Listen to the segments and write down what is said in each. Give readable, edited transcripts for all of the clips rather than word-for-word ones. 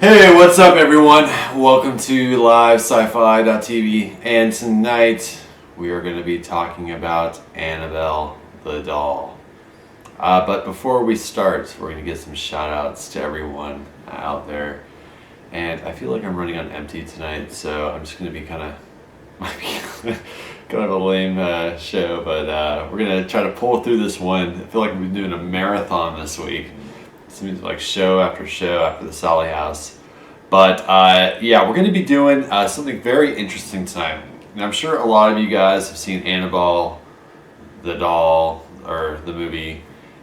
Hey, what's up everyone? Welcome to live sci-fi.tv, and tonight we are going to be talking about Annabelle the Doll. But before we start, we're going to get some shout outs to everyone out there. And I feel like I'm running on empty tonight, so I'm just going to be kind of a lame show, but we're going to try to pull through this one. I feel like we've been doing a marathon this week. It seems like show after the Sally House. But yeah, we're going to be doing something very interesting tonight. And I'm sure a lot of you guys have seen Annabelle the Doll, or the movie.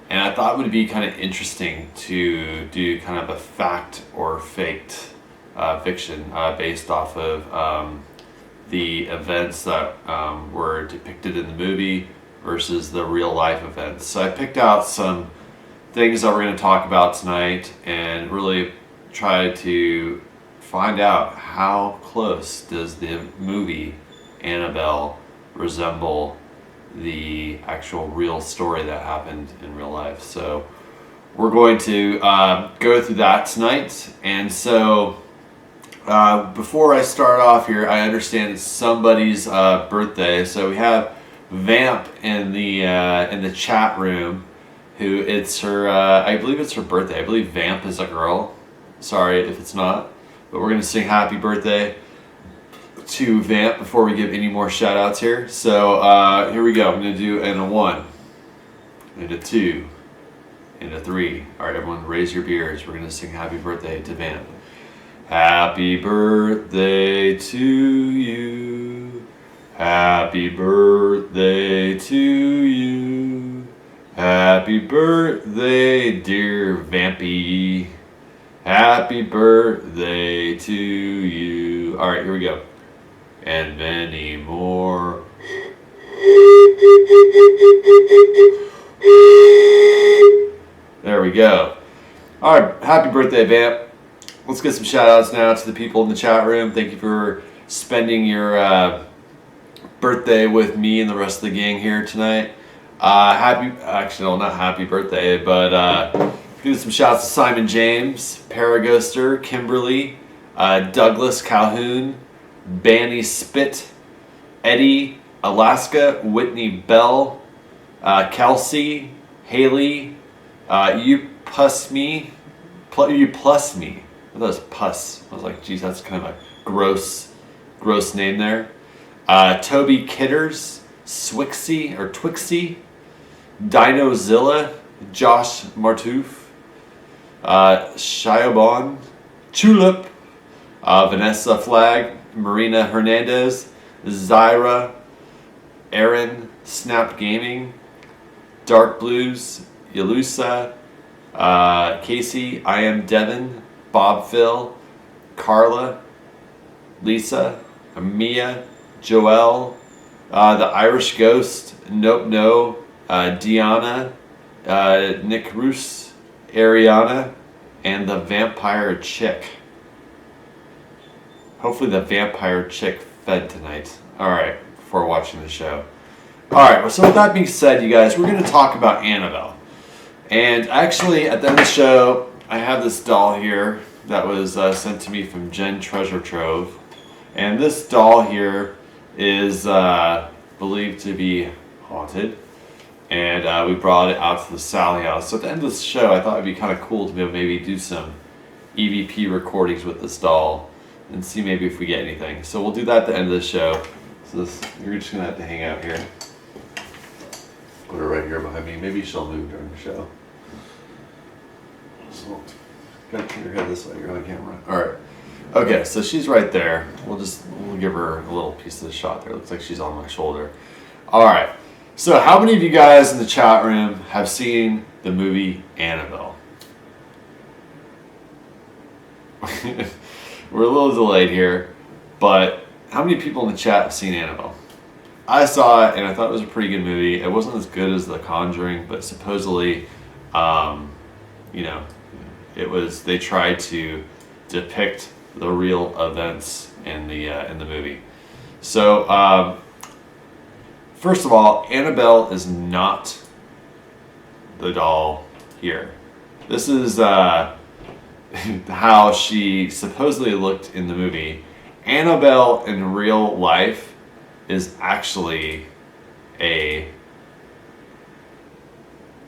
And I thought it would be kind of interesting to do kind of a fact or faked fiction based off of the events that were depicted in the movie versus the real life events. So I picked out some things that we're going to talk about tonight and really try to find out how close does the movie Annabelle resemble the actual real story that happened in real life. So we're going to go through that tonight. And so before I start off here, I understand it's somebody's birthday. So we have Vamp in the chat room, who it's her, I believe it's her birthday. I believe Vamp is a girl. Sorry if it's not. But we're going to sing happy birthday to Vamp before we give any more shout outs here. So here we go. I'm going to do in a 1, and a 2, and a 3. All right, everyone raise your beers. We're going to sing happy birthday to Vamp. Happy birthday to you. Happy birthday to you. Happy birthday, dear Vampy. Happy birthday to you. All right, here we go. And many more. There we go. All right, happy birthday, Vamp. Let's get some shout outs now to the people in the chat room. Thank you for spending your birthday with me and the rest of the gang here tonight. Not happy birthday, but give some shouts to Simon James, Paraghoster, Kimberly, Douglas Calhoun, Banny Spit, Eddie, Alaska, Whitney Bell, Kelsey, Haley, you plus me. I thought it was Puss. I was like, geez, that's kind of a gross name there. Toby Kidders, Twixie, Dinozilla, Josh Martoof, Shiobon, Tulip, Vanessa Flagg, Marina Hernandez, Zyra, Aaron, Snap Gaming, Dark Blues, Yalusa, Casey, I Am Devin, Bob Phil, Carla, Lisa, Mia, Joelle, the Irish Ghost, Nope No, Deanna, Nick Roos, Ariana, and the Vampire Chick. Hopefully the Vampire Chick fed tonight. Alright, before watching the show. Alright, so with that being said, you guys, we're going to talk about Annabelle. And actually, at the end of the show, I have this doll here that was sent to me from Jen Treasure Trove. And this doll here is believed to be haunted. And we brought it out to the Sally house. So at the end of the show, I thought it'd be kind of cool to be able to maybe do some EVP recordings with this doll and see maybe if we get anything. So we'll do that at the end of the show. So you're just going to have to hang out here. Put her right here behind me. Maybe she'll move during the show. So, gotta turn your head this way. You're on camera. All right. Okay, so she's right there. We'll give her a little piece of the shot there. Looks like she's on my shoulder. All right. So, how many of you guys in the chat room have seen the movie Annabelle? We're a little delayed here, but how many people in the chat have seen Annabelle? I saw it and I thought it was a pretty good movie. It wasn't as good as The Conjuring, but supposedly, they tried to depict the real events in the movie. So, first of all, Annabelle is not the doll here. This is how she supposedly looked in the movie. Annabelle in real life is actually a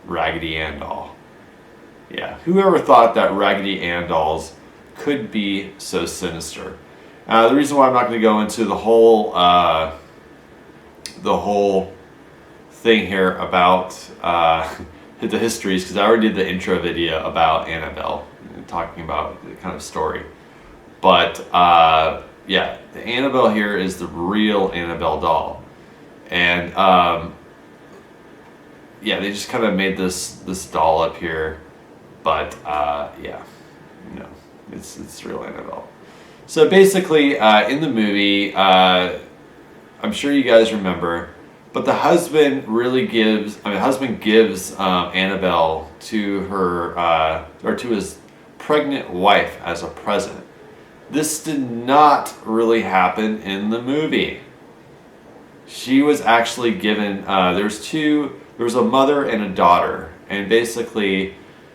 Raggedy Ann doll. Yeah, whoever thought that Raggedy Ann dolls could be so sinister? The reason why I'm not going to go into the whole thing here about the history is because I already did the intro video about Annabelle, talking about the kind of story. But yeah, the Annabelle here is the real Annabelle doll, and yeah, they just kind of made this doll up here. But yeah, no, it's real Annabelle. So basically, in the movie, I'm sure you guys remember, but the husband gives Annabelle to her or to his pregnant wife as a present. This did not really happen in the movie. She was actually given. There was a mother and a daughter, and basically,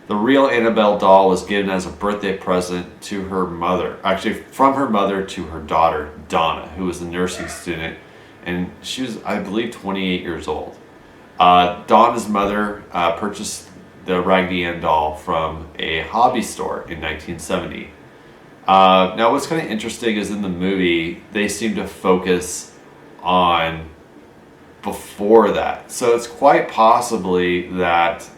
the real Annabelle doll was given as a birthday present to her mother. Actually, from her mother to her daughter, Donna, who was a nursing student. And she was, I believe, 28 years old. Donna's mother purchased the Raggedy Ann doll from a hobby store in 1970. Now, what's kind of interesting is in the movie, they seem to focus on before that. So it's quite possibly that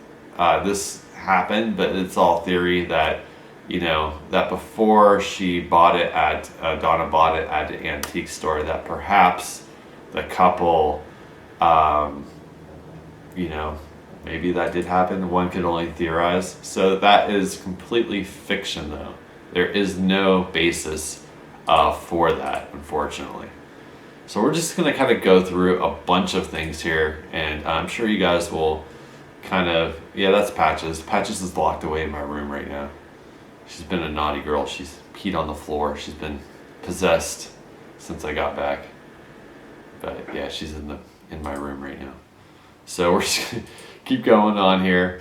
this happened, but it's all theory that, that before she bought it at, Donna bought it at the antique store, that perhaps the couple, maybe that did happen. One could only theorize. So that is completely fiction, though. There is no basis for that, unfortunately. So we're just going to kind of go through a bunch of things here, and I'm sure you guys will kind of, yeah, that's Patches. Patches is locked away in my room right now. She's been a naughty girl. She's peed on the floor. She's been possessed since I got back. But yeah, she's in my room right now. So we're just gonna keep going on here.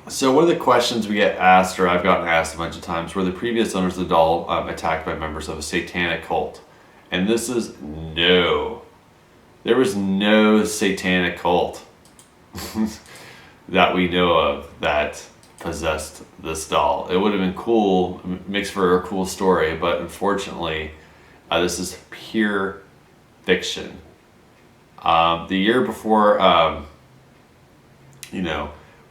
So one of the questions we get asked, or I've gotten asked a bunch of times, were the previous owners of the doll attacked by members of a satanic cult? And this is no. There was no satanic cult that we know of that possessed this doll. It would have been cool, makes for a cool story, but unfortunately, this is pure fiction. The year before,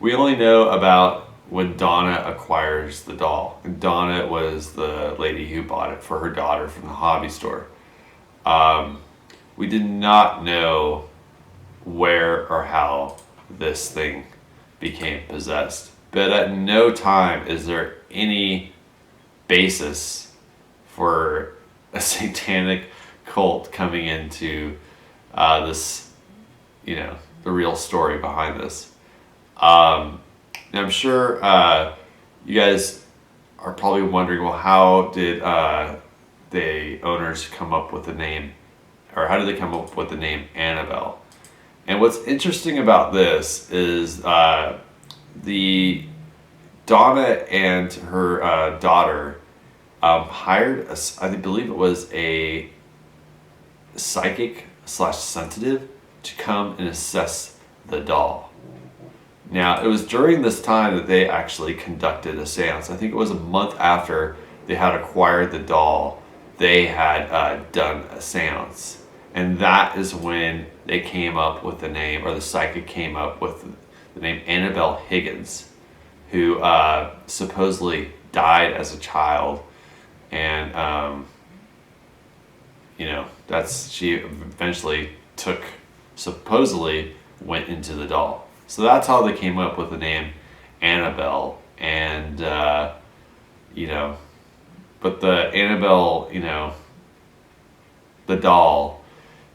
we only know about when Donna acquires the doll. And Donna was the lady who bought it for her daughter from the hobby store. We did not know where or how this thing became possessed. But at no time is there any basis for a satanic cult coming into this, the real story behind this. Now I'm sure you guys are probably wondering, well, how did the owners come up with the name, or how did they come up with the name Annabelle? And what's interesting about this is the Donna and her daughter hired, I believe it was a psychic / sensitive to come and assess the doll. Now, it was during this time that they actually conducted a seance. I think it was a month after they had acquired the doll, they had done a seance. And that is when they came up with the name, or the psychic came up with the name Annabelle Higgins, who supposedly died as a child. And, she eventually supposedly went into the doll. So that's how they came up with the name Annabelle. And, but the Annabelle, the doll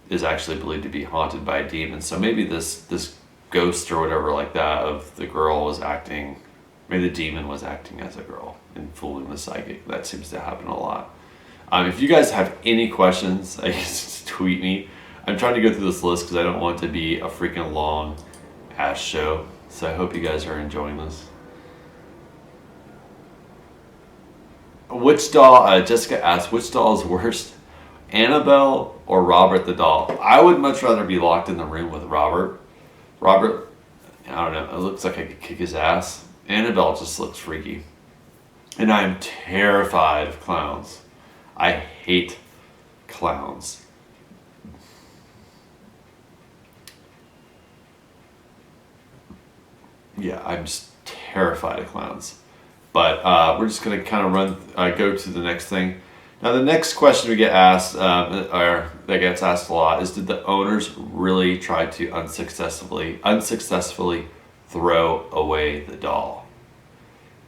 is actually believed to be haunted by a demon. So maybe this ghost or whatever like that of the girl was acting, maybe the demon was acting as a girl and fooling the psychic. That seems to happen a lot. If you guys have any questions, I guess tweet me. I'm trying to go through this list because I don't want it to be a freaking long ass show. So I hope you guys are enjoying this. Which doll, Jessica asked, which doll is worst, Annabelle or Robert the doll? I would much rather be locked in the room with Robert. Robert, I don't know, it looks like I could kick his ass. Annabelle just looks freaky. And I'm terrified of clowns. I hate clowns. Yeah, I'm just terrified of clowns. But we're just going to kind of go to the next thing. Now, the next question we get asked, or that gets asked a lot, is did the owners really try to unsuccessfully throw away the doll?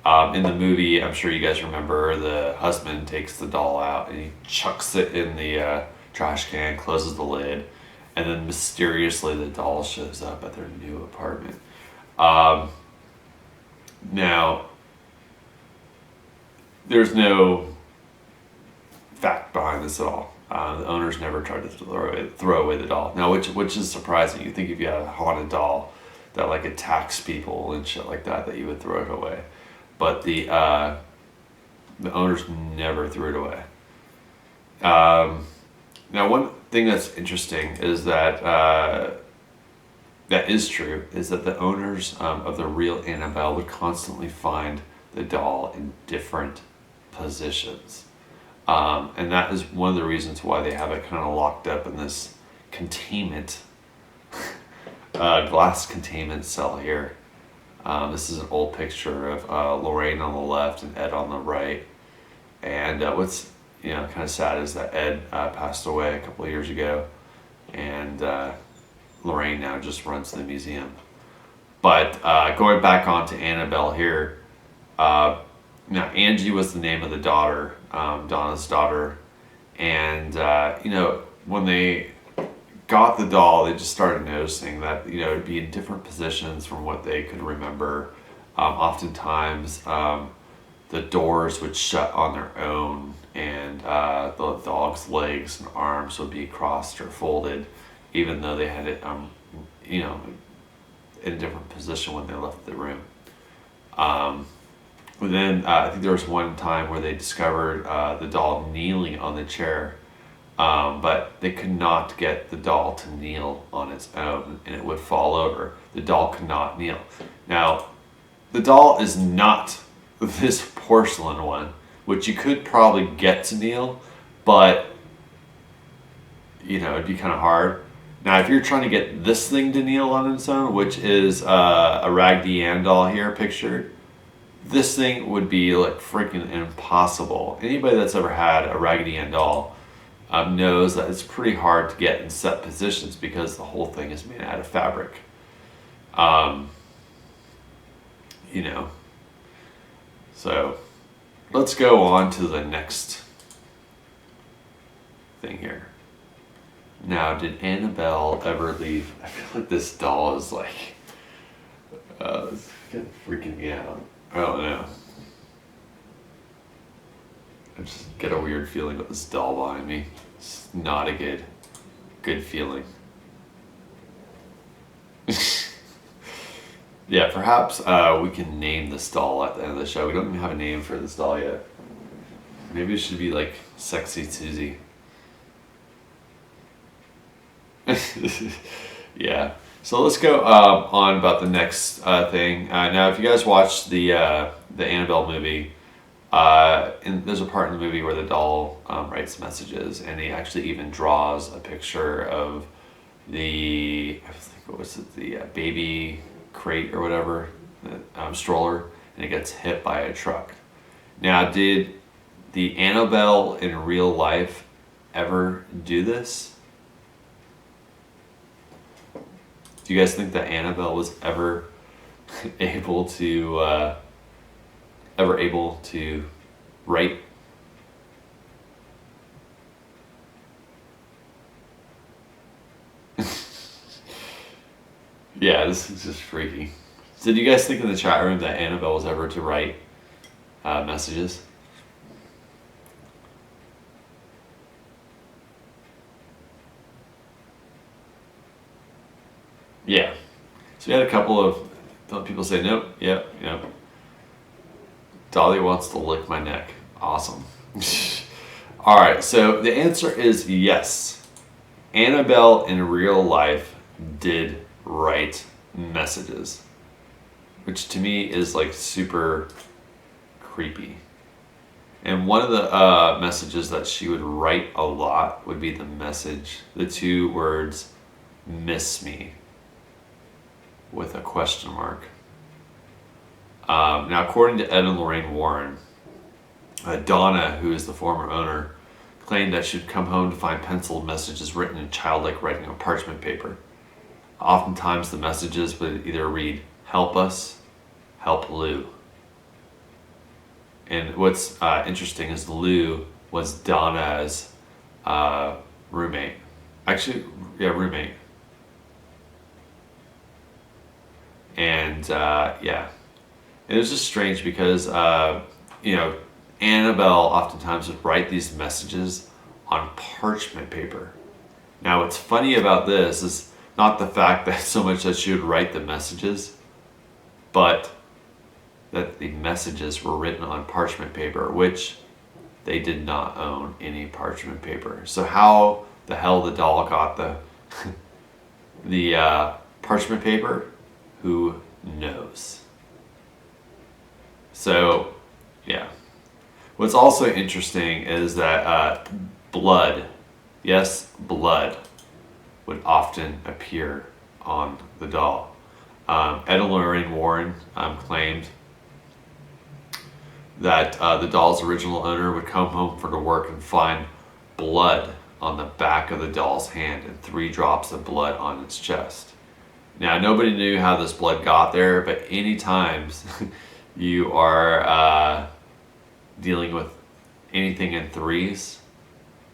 In the movie, I'm sure you guys remember, the husband takes the doll out and he chucks it in the trash can, closes the lid, and then mysteriously the doll shows up at their new apartment. Now, there's no fact behind this at all. The owners never tried to throw away the doll. Now, which is surprising. You think if you had a haunted doll that like attacks people and shit like that you would throw it away. But the owners never threw it away. Now, one thing that's interesting is that that is true, is that the owners of the real Annabelle would constantly find the doll in different positions. And that is one of the reasons why they have it kind of locked up in this containment, glass containment cell here. This is an old picture of Lorraine on the left and Ed on the right. And what's kind of sad is that Ed passed away a couple of years ago, and Lorraine now just runs the museum. But going back on to Annabelle here, now Angie was the name of the daughter, Donna's daughter, and when they got the doll, they just started noticing that it'd be in different positions from what they could remember. Oftentimes, the doors would shut on their own, and the dog's legs and arms would be crossed or folded, even though they had it, you know, in a different position when they left the room. Then I think there was one time where they discovered the doll kneeling on the chair, but they could not get the doll to kneel on its own, and it would fall over. The doll could not kneel. Now, the doll is not this porcelain one, which you could probably get to kneel, but you know, it'd be kind of hard. Now, if you're trying to get this thing to kneel on its own, which is a Raggedy Ann doll here pictured, this thing would be like freaking impossible. Anybody that's ever had a Raggedy Ann doll knows that it's pretty hard to get in set positions because the whole thing is made out of fabric. You know, so let's go on to the next thing here. Now, did Annabelle ever leave? I feel like this doll is like, it's kind of freaking me out. I don't know. I just get a weird feeling with this doll behind me. It's not a good feeling. Yeah, perhaps we can name this doll at the end of the show. We don't even have a name for this doll yet. Maybe it should be like Sexy Susie. Yeah. So let's go on about the next thing. Now, if you guys watched the Annabelle movie, and there's a part in the movie where the doll writes messages, and he actually even draws a picture of the, I think, what was it, the baby crate or whatever, stroller, and it gets hit by a truck. Now, did the Annabelle in real life ever do this? Do you guys think that Annabelle was ever able to write? Yeah, this is just freaky. So, do you guys think in the chat room that Annabelle was ever to write messages? Yeah. So we had a couple of people say, nope, yep. Dolly wants to lick my neck. Awesome. All right, so the answer is yes. Annabelle in real life did write messages, which to me is like super creepy. And one of the messages that she would write a lot would be the two words, miss me, with a question mark. Now, according to Ed and Lorraine Warren, Donna, who is the former owner, claimed that she'd come home to find penciled messages written in childlike writing on parchment paper. Oftentimes, the messages would either read, help us, help Lou. And what's interesting is Lou was Donna's roommate. Actually, yeah, roommate. And yeah, it was just strange because Annabelle oftentimes would write these messages on parchment paper. Now, what's funny about this is not the fact that so much that she would write the messages, but that the messages were written on parchment paper, which they did not own any parchment paper. So how the hell the doll got the parchment paper? Who knows? So, yeah. What's also interesting is that blood, yes, blood, would often appear on the doll. Ed and Lorraine Warren claimed that the doll's original owner would come home from work and find blood on the back of the doll's hand and 3 drops of blood on its chest. Now, nobody knew how this blood got there, but any times you are dealing with anything in 3s,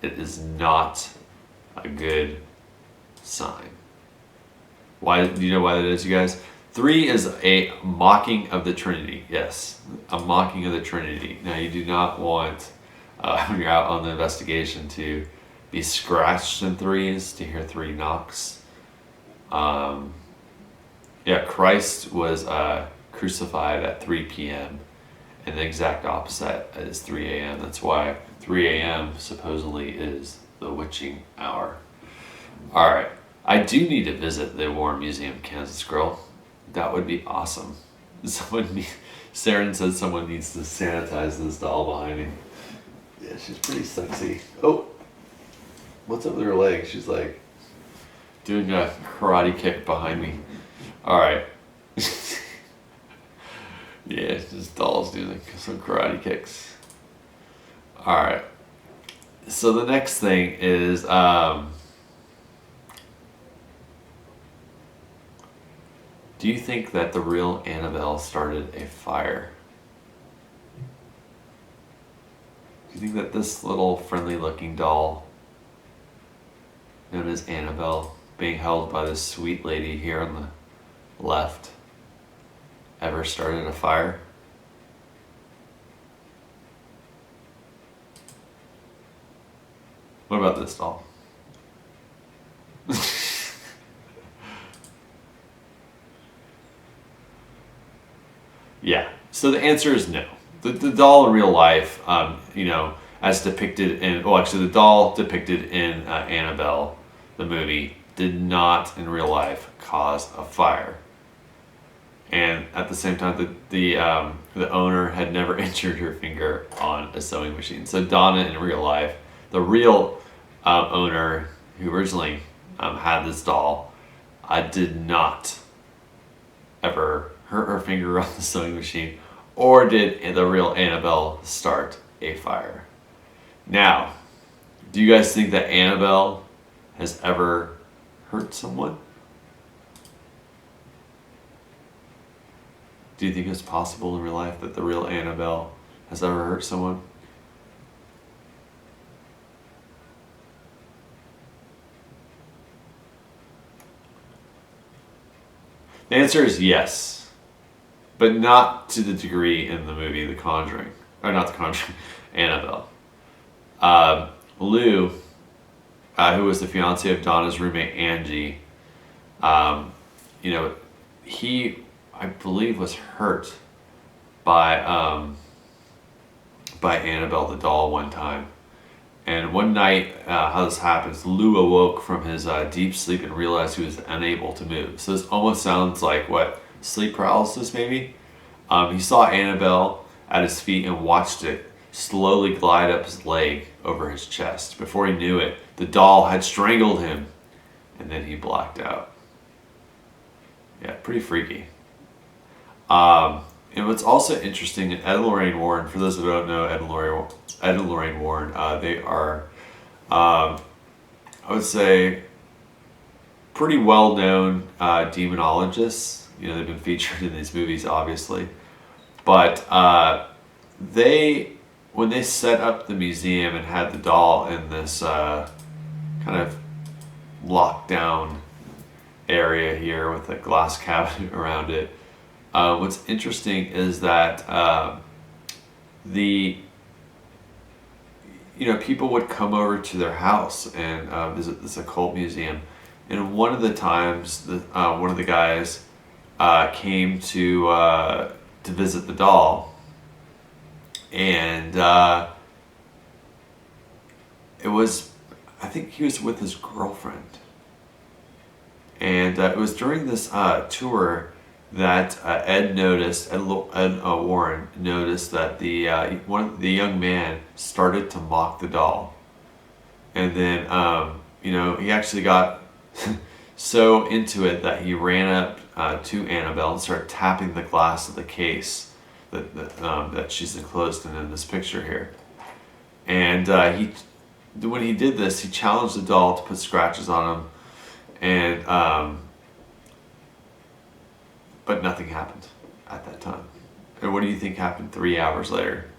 it is not a good sign. Why? Do you know why that is, you guys? 3 is a mocking of the Trinity. Yes, a mocking of the Trinity. Now, you do not want when you're out on the investigation, to be scratched in threes, to hear three knocks. Yeah, Christ was crucified at 3 p.m. and the exact opposite is 3 a.m. That's why 3 a.m. supposedly is the witching hour. All right, I do need to visit the Warren Museum, Kansas Girl. That would be awesome. Saren says someone needs to sanitize this doll behind me. Yeah, she's pretty sexy. Oh, what's up with her leg? She's like doing a karate kick behind me. All right. Yeah, this doll's doing some karate kicks. All right. So the next thing is do you think that the real Annabelle started a fire? Do you think that this little friendly looking doll known as Annabelle, being held by this sweet lady here on the left, ever started a fire? What about this doll? Yeah, so the answer is no. The doll in real life, as depicted in, the doll depicted in Annabelle, the movie, did not in real life cause a fire. And at the same time, the owner had never injured her finger on a sewing machine. So Donna in real life, the real owner who originally had this doll, did not ever hurt her finger on the sewing machine, or did the real Annabelle start a fire. Now, do you guys think that Annabelle has ever hurt someone? Do you think it's possible in real life that the real Annabelle has ever hurt someone? The answer is yes, but not to the degree in the movie The Conjuring, or not The Conjuring, Annabelle. Lou, who was the fiance of Donna's roommate Angie, he, I believe, was hurt by Annabelle the Doll one time. And one night, how this happens, Lou awoke from his deep sleep and realized he was unable to move. So this almost sounds like what, sleep paralysis maybe? He saw Annabelle at his feet and watched it slowly glide up his leg over his chest. Before he knew it, the doll had strangled him, and then he blacked out. Yeah, pretty freaky. And what's also interesting, Ed and Lorraine Warren, for those who don't know Ed and Lorraine Warren, they are, I would say, pretty well-known demonologists. They've been featured in these movies, obviously. But when they set up the museum and had the doll in this kind of locked down area here with a glass cabinet around it, what's interesting is that people would come over to their house and visit this occult museum. And one of the times, one of the guys came to visit the doll, and I think he was with his girlfriend. And it was during this tour that Ed Warren noticed that the young man started to mock the doll, and then he actually got so into it that he ran up to Annabelle and started tapping the glass of the case that she's enclosed in this picture here. And when he did this, he challenged the doll to put scratches on him, and but nothing happened at that time. And what do you think happened 3 hours later?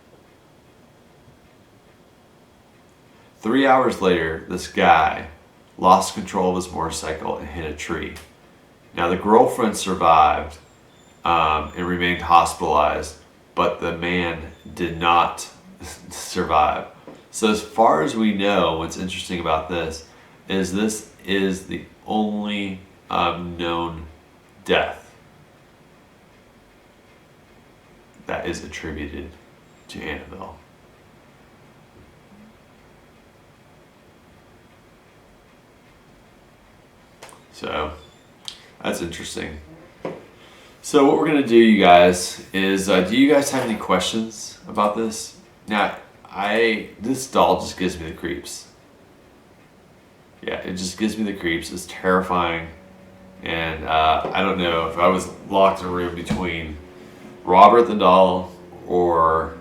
3 hours later, this guy lost control of his motorcycle and hit a tree. Now, the girlfriend survived and remained hospitalized, but the man did not survive. So as far as we know, what's interesting about this is the only known death that is attributed to Annabelle. So that's interesting. So what we're gonna do, you guys, is do you guys have any questions about this? Now, this doll just gives me the creeps. Yeah, it just gives me the creeps. It's terrifying, and I don't know if I was locked in a room between Robert the doll or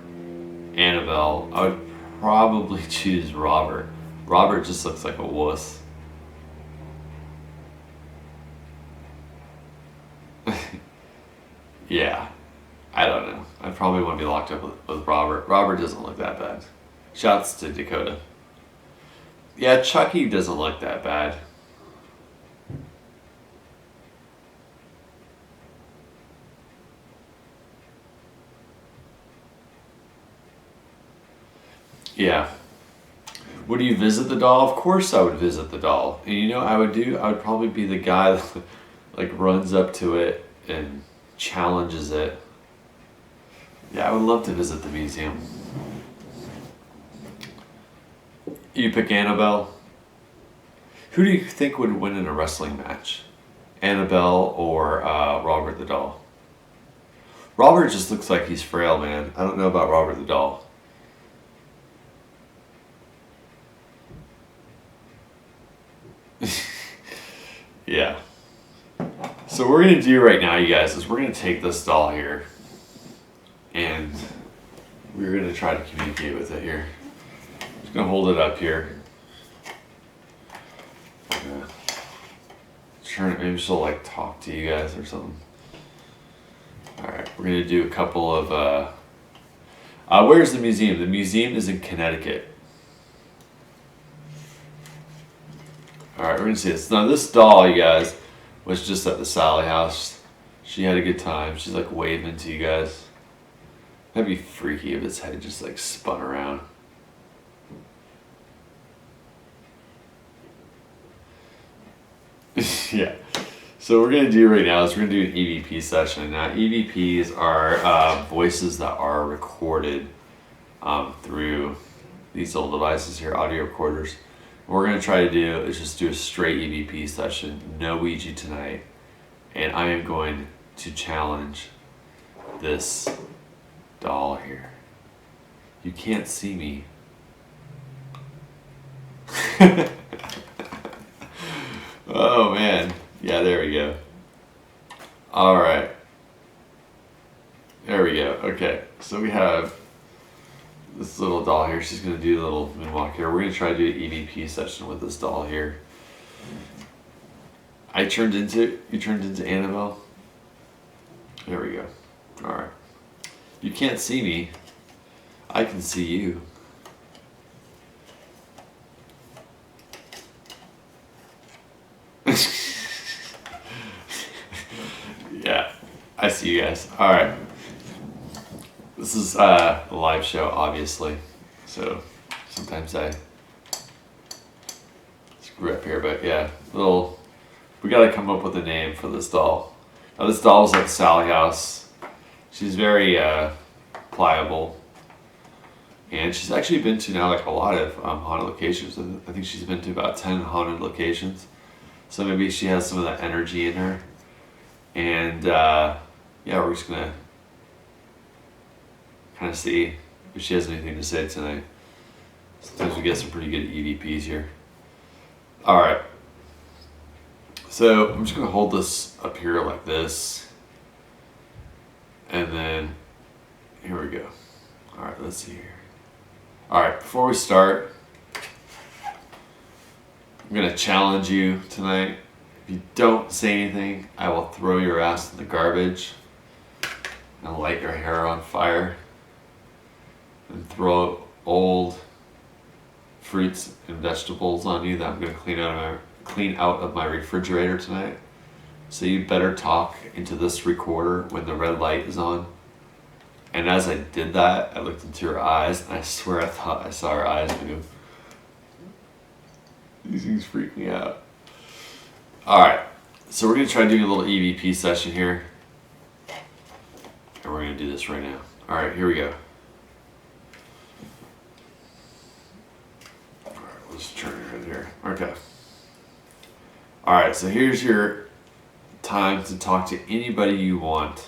Annabelle, I would probably choose Robert. Robert just looks like a wuss. Yeah, I don't know. I'd probably want to be locked up with Robert. Robert doesn't look that bad. Shouts to Dakota. Yeah, Chucky doesn't look that bad. Yeah. Would you visit the doll? Of course I would visit the doll. And you know what I would do? I would probably be the guy that like runs up to it and challenges it. Yeah, I would love to visit the museum. You pick Annabelle. Who do you think would win in a wrestling match? Annabelle or Robert the doll? Robert just looks like he's frail, man. I don't know about Robert the doll. Yeah. So what we're going to do right now, you guys, is we're going to take this doll here and we're going to try to communicate with it here. I'm just going to hold it up here. Turn it, maybe she'll like talk to you guys or something. Alright, we're going to do a couple of... where's the museum? The museum is in Connecticut. Alright, we're going to see this. Now this doll, you guys, was just at the Sally house. She had a good time. She's like waving to you guys. That'd be freaky if its head just like spun around. Yeah. So what we're going to do right now is we're going to do an EVP session. Now EVPs are voices that are recorded through these little devices here, audio recorders. What we're going to try to do is just do a straight EVP session, no Ouija tonight, and I am going to challenge this doll here. You can't see me. Oh man, yeah, there we go. All right, there we go. Okay, so we have this little doll here. She's gonna do a little moonwalk here. We're gonna try to do an EVP session with this doll here. You turned into Annabelle. There we go. All right. You can't see me. I can see you. Yeah, I see you guys. All right. This is a live show, obviously, so sometimes I screw up here, but yeah, we gotta come up with a name for this doll. Now this doll was at Sally house. She's very pliable, and she's actually been to now like a lot of haunted locations. I think she's been to about 10 haunted locations, so maybe she has some of that energy in her, and yeah, we're just gonna kind of see if she has anything to say tonight. Sometimes we get some pretty good EVPs here. All right. So I'm just gonna hold this up here like this. And then, here we go. All right, let's see here. All right, before we start, I'm gonna challenge you tonight. If you don't say anything, I will throw your ass in the garbage and light your hair on fire. And throw old fruits and vegetables on you that I'm going to clean out of my refrigerator tonight. So you better talk into this recorder when the red light is on, And as I did that, I looked into her eyes, and I swear I thought I saw her eyes move. These things freak me out. Alright, so we're going to try doing a little EVP session here. And we're going to do this right now. Alright, here we go. Alright, let's turn it right here. Okay. Alright, so here's your time to talk to anybody you want.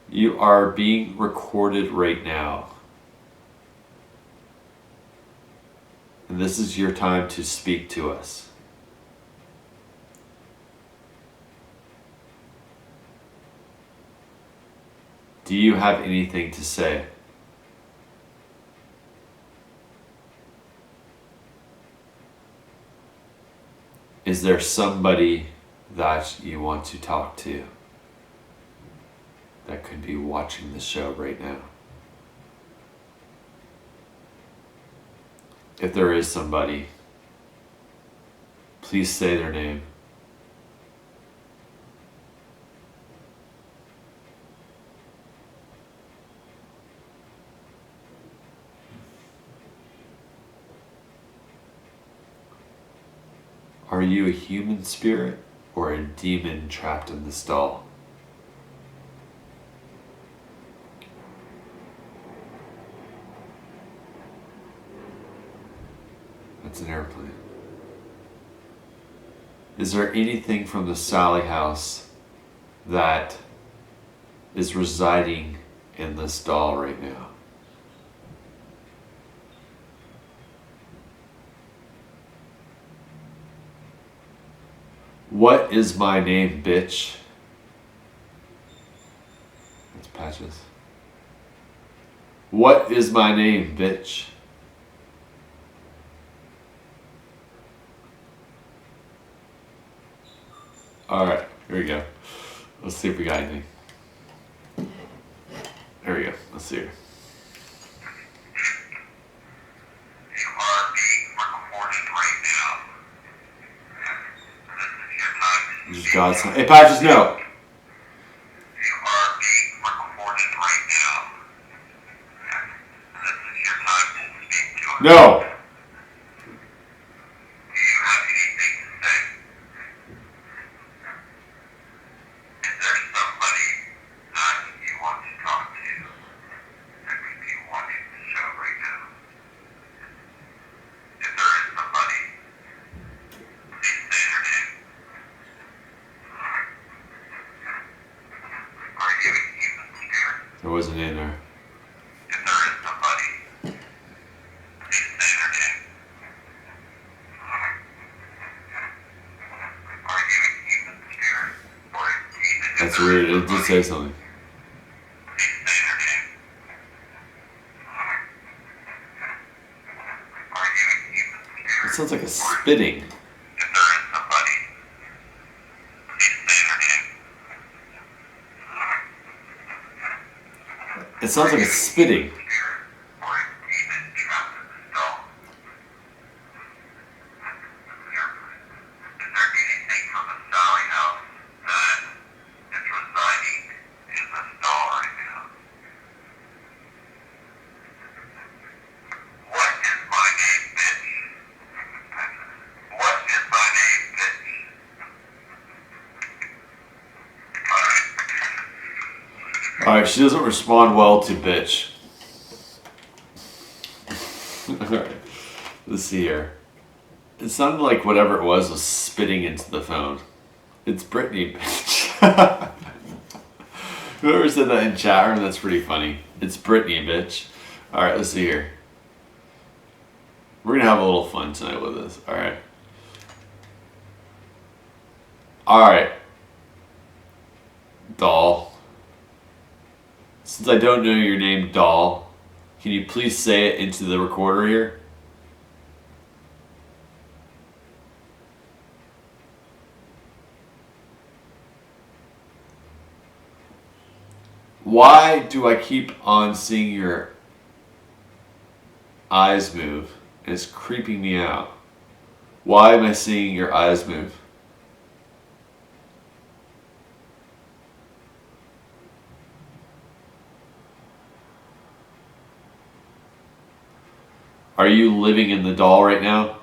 You are being recorded right now. And this is your time to speak to us. Do you have anything to say? Is there somebody that you want to talk to that could be watching the show right now? If there is somebody, please say their name. Are you a human spirit or a demon trapped in this doll? That's an airplane. Is there anything from the Sally house that is residing in this doll right now? What is my name, bitch? That's Patches. What is my name, bitch? Alright, here we go. Let's see if we got anything. There we go. Let's see here. You are being recorded right now. This is your time. Just God's. Hey, Patches, no! You are being recorded right now. This is your time to speak to us. No! Do you have anything to say? Is there somebody that you want to talk to that could be watching the show right now? If there is somebody, please say their name. Are you a human spirit? There wasn't in there. If there is somebody, please say their name. Are you a human spirit or a demon? That's weird. It did say something. Please say their name. Are you a human spirit? It sounds like a spitting. If there is somebody, please say their name. It sounds like a spitting. Spirit or a demon trapped in this doll. Is there anything from the Sally house that is residing in this doll right now? What is my name, bitch? What is my name, bitch? Alright. Alright, she doesn't respond well to bitch. Alright, let's see here. It sounded like whatever it was spitting into the phone. It's Brittany, bitch. Whoever said that in chat room, that's pretty funny. It's Brittany, bitch. Alright, let's see here. We're gonna have a little fun tonight with this, alright? Alright. Doll. Since I don't know your name, Doll, can you please say it into the recorder here? Why do I keep on seeing your eyes move? It's creeping me out. Why am I seeing your eyes move? Are you living in the doll right now?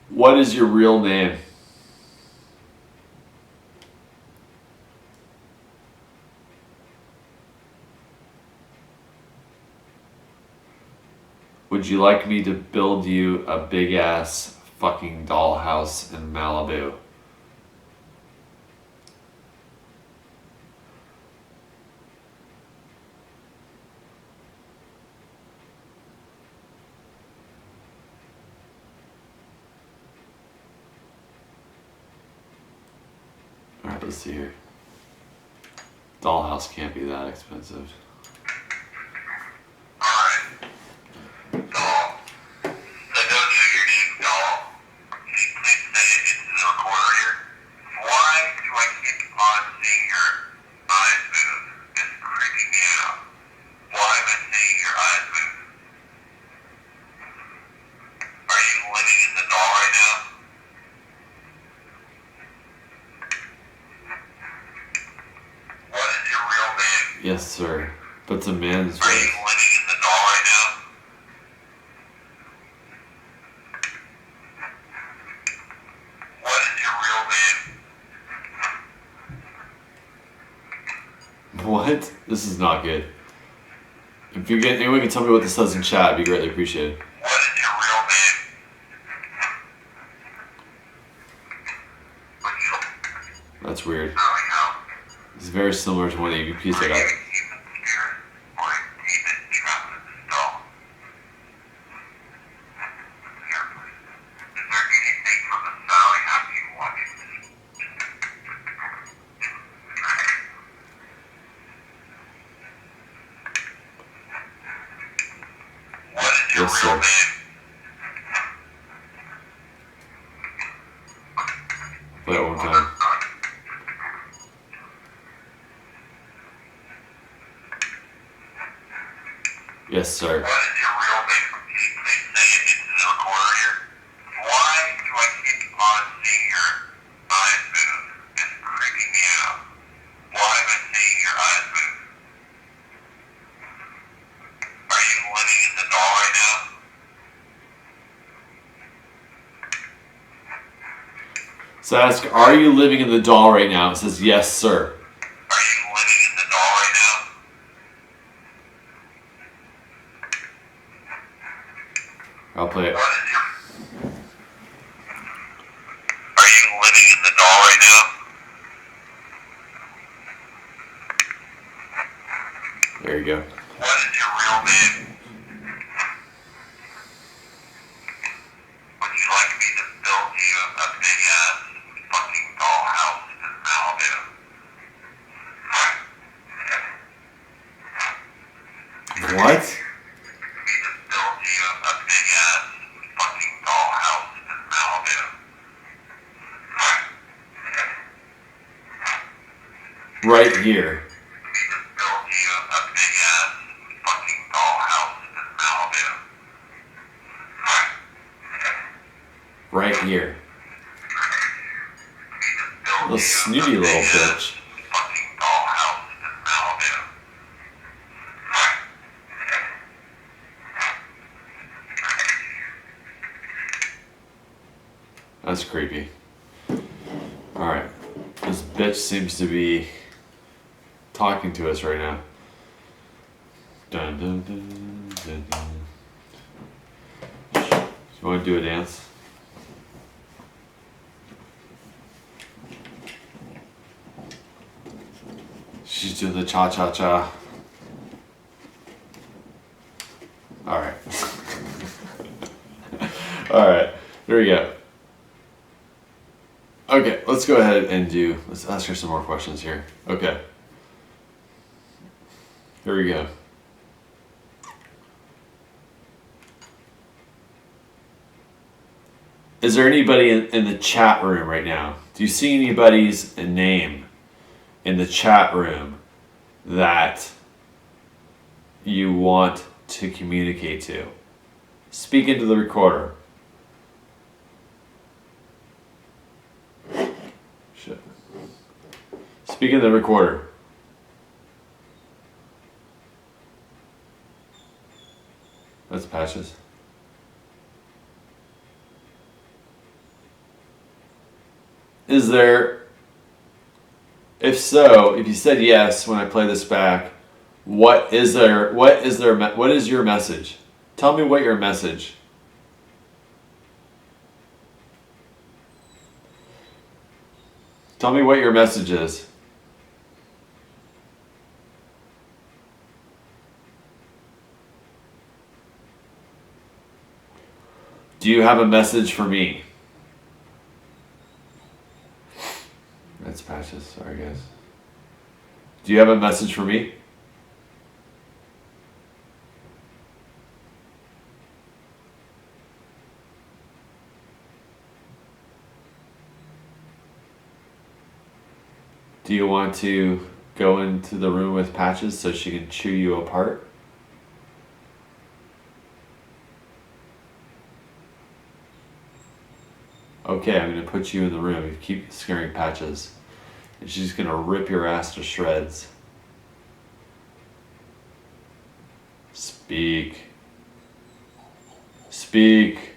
What is your real name? Would you like me to build you a big ass fucking dollhouse in Malibu? Alright, let's see here. Dollhouse can't be that expensive. Yes, sir. But it's a man's voice. Are you living in the doll right now? What is your real name? What? This is not good. If you get anyone can tell me what this says in chat, it'd be greatly appreciated. What is your real name? That's weird. There we go. It's very similar to one of the EVPs I got. Yes, sir. Play it one more time. Yes, sir. What is your real name? Please say it into the recorder here. Why do I keep on seeing your eyes move? It's creeping me out. Why am I seeing your eyes move? Are you living in the doll right now? So I ask, are you living in the doll right now? It says, yes, sir. Are you living in the doll right now? I'll play it. Are you living in the doll right now? There you go. What is your real name? Would you like me to build you a big ass fucking dollhouse in Malibu? What? Me to build you a big ass fucking dollhouse in Malibu? Right here. Me to build you a big ass fucking dollhouse in Malibu? Right here. Little snooty little bitch. Fucking dollhouse in Malibu. That's creepy. Alright. This bitch seems to be talking to us right now. Dun, dun, dun, dun, dun. You want to do a dance? She's doing the cha-cha-cha. Alright. Alright. Here we go. Okay, let's go ahead and let's ask her some more questions here. Okay. Here we go. Is there anybody in the chat room right now? Do you see anybody's name in the chat room that you want to communicate to. Speak into the recorder. Shit. Speak into the recorder. That's Patches. Is there, if so, if you said yes when I play this back, what is your message? Tell me what your message. Tell me what your message is. Do you have a message for me? That's Patches. Sorry, guys. Do you have a message for me? Do you want to go into the room with Patches so she can chew you apart? Okay, I'm going to put you in the room. You keep scaring Patches. And she's going to rip your ass to shreds. Speak. Speak.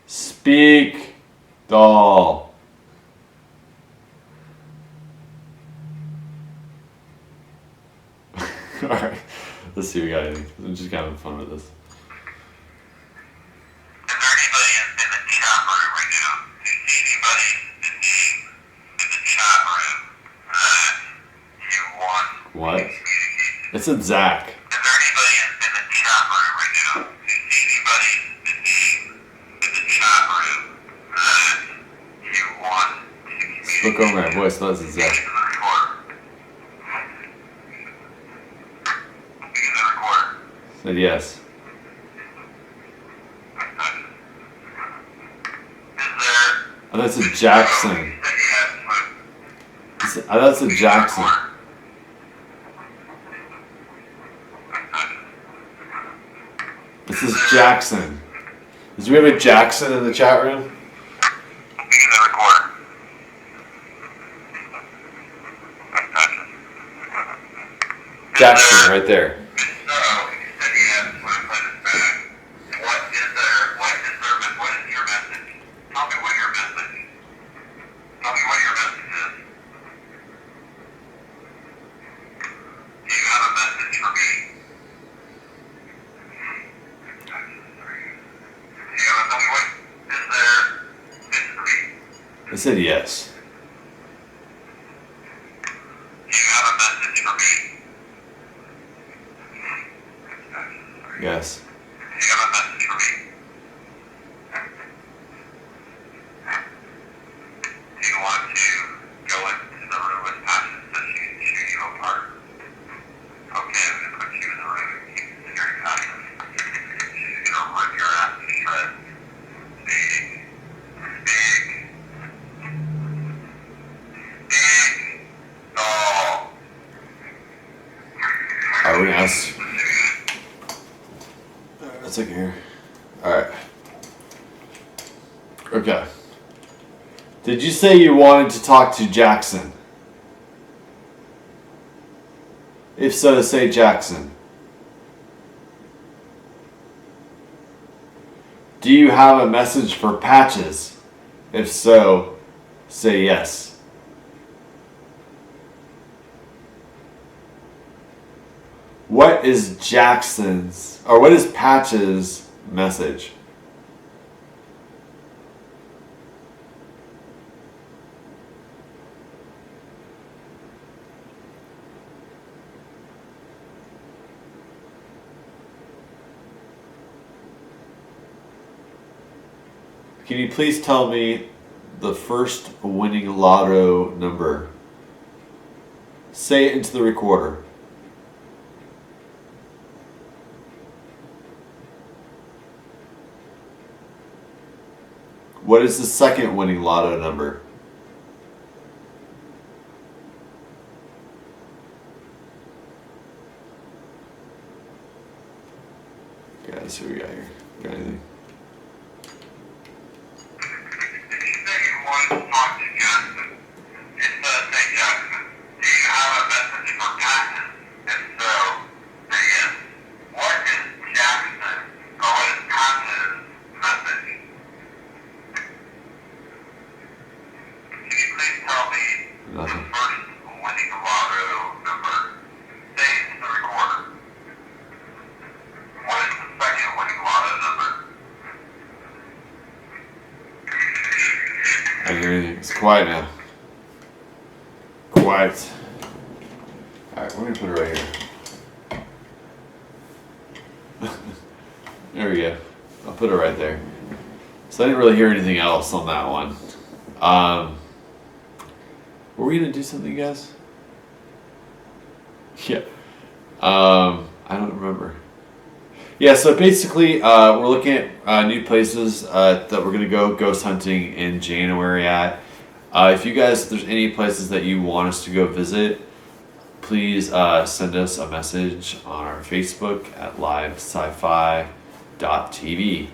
Speak, doll. Alright, let's see what we got. I'm just having fun with this. Is there anybody in the chat room right now? Anybody in the chat room that you want What? to communicate to? It said Zach. Is there anybody in the chat room right now? Anybody in the chat room that you want to communicate Look over my voice. No, this is Zach. to the recorder? Speak in the recorder. Said yes. Oh, that's a Jackson. I thought it's a Jackson. This is Jackson. Do we have a Jackson in the chat room? Jackson, right there. I said yes. Do you have a message for me? Yes. Do you have a message for me? Do you want to go into the room with Patches so she can chew you apart? Okay, I'm gonna put you in the room and keep scaring Patches. She's gonna rip your ass to shreds. Speak. Speak. Speak. Oh. Alright, we're gonna ask. Let's look here. Alright. Okay. Did you say you wanted to talk to Jackson? If so, say Jackson. Do you have a message for Patches? If so, say yes. What is Jackson's, or what is Patches' message? Can you please tell me the first winning lotto number? Say it into the recorder. What is the second winning lotto number? Let's see what we got here. Got anything? Nothing. I didn't hear anything. It's quiet now. Quiet. Alright, we're gonna put it right here. There we go. I'll put it right there. So I didn't really hear anything else on that one. Were we gonna do something, guys? Yeah. I don't remember. Yeah, so basically, we're looking at new places that we're gonna go ghost hunting in January at. If you guys, if there's any places that you want us to go visit, please send us a message on our Facebook at livesci-fi.tv.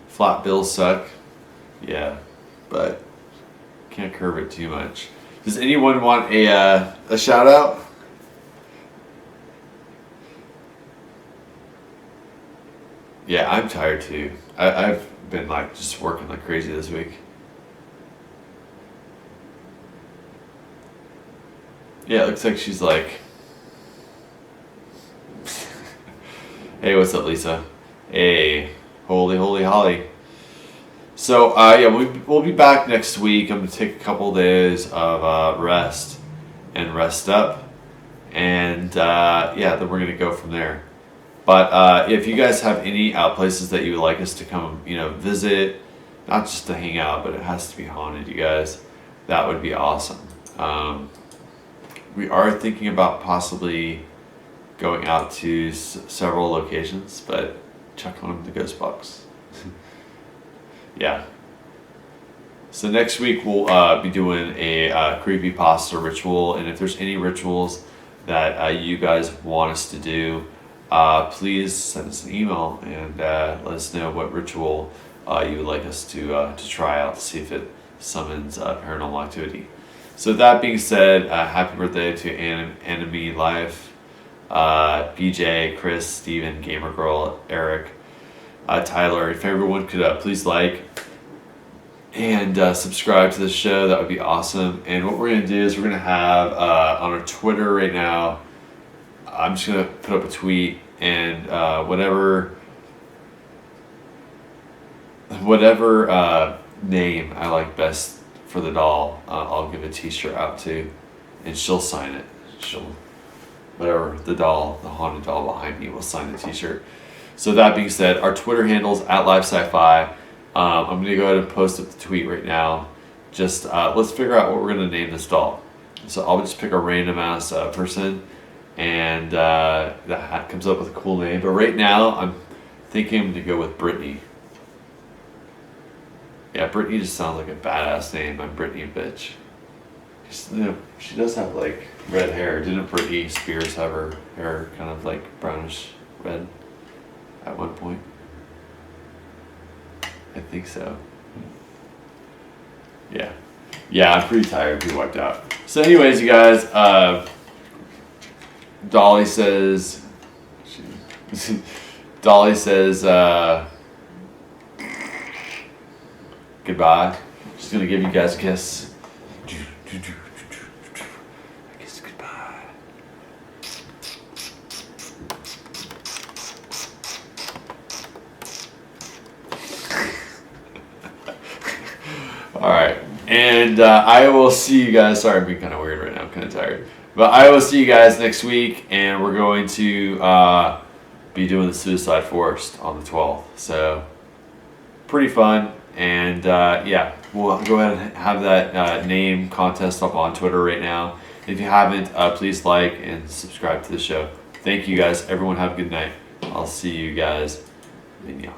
Flat bills suck. Yeah, but can't curve it too much. Does anyone want a shout out? Yeah, I'm tired too. I've been like just working like crazy this week. Yeah, it looks like she's like, hey, what's up, Lisa? Hey, holy holly. So yeah, we'll be back next week. I'm gonna take a couple days of rest and rest up, and yeah, then we're gonna go from there. But if you guys have any places that you would like us to come, visit, not just to hang out, but it has to be haunted, you guys, that would be awesome. We are thinking about possibly going out to several locations, but check on the ghost box. Yeah. So next week we'll be doing a creepypasta ritual, and if there's any rituals that you guys want us to do, please send us an email and let us know what ritual you would like us to try out to see if it summons paranormal activity. So that being said, happy birthday to Enemy Life, BJ, Chris, Steven, Gamer Girl, Eric, Tyler. If everyone could please like and subscribe to the show, that would be awesome. And what we're going to do is we're going to have on our Twitter right now, I'm just going to put up a tweet, and whatever name I like best for the doll, I'll give a t-shirt out to, and she'll sign it. Whatever the haunted doll behind me will sign the t-shirt. So that being said, our Twitter handle's at livesci-fi. I'm going to go ahead and post up the tweet right now. Just let's figure out what we're going to name this doll. So I'll just pick a random ass person, and that comes up with a cool name. But right now, I'm thinking I'm going to go with Brittany. Yeah, Brittany just sounds like a badass name. I'm Brittany, bitch. She does have like red hair. Didn't Britney Spears have her hair kind of like brownish red at one point? I think so. Yeah. Yeah, I'm pretty tired. Pretty wiped out. So anyways, you guys, Dolly says, goodbye. She's going to give you guys a kiss. I guess goodbye. All right. And I will see you guys. Sorry, I'm being kind of weird right now. I'm kind of tired. But I will see you guys next week, and we're going to be doing the Suicide Forest on the 12th. So, pretty fun. And yeah, we'll go ahead and have that name contest up on Twitter right now. If you haven't, please like and subscribe to the show. Thank you guys. Everyone have a good night. I'll see you guys in the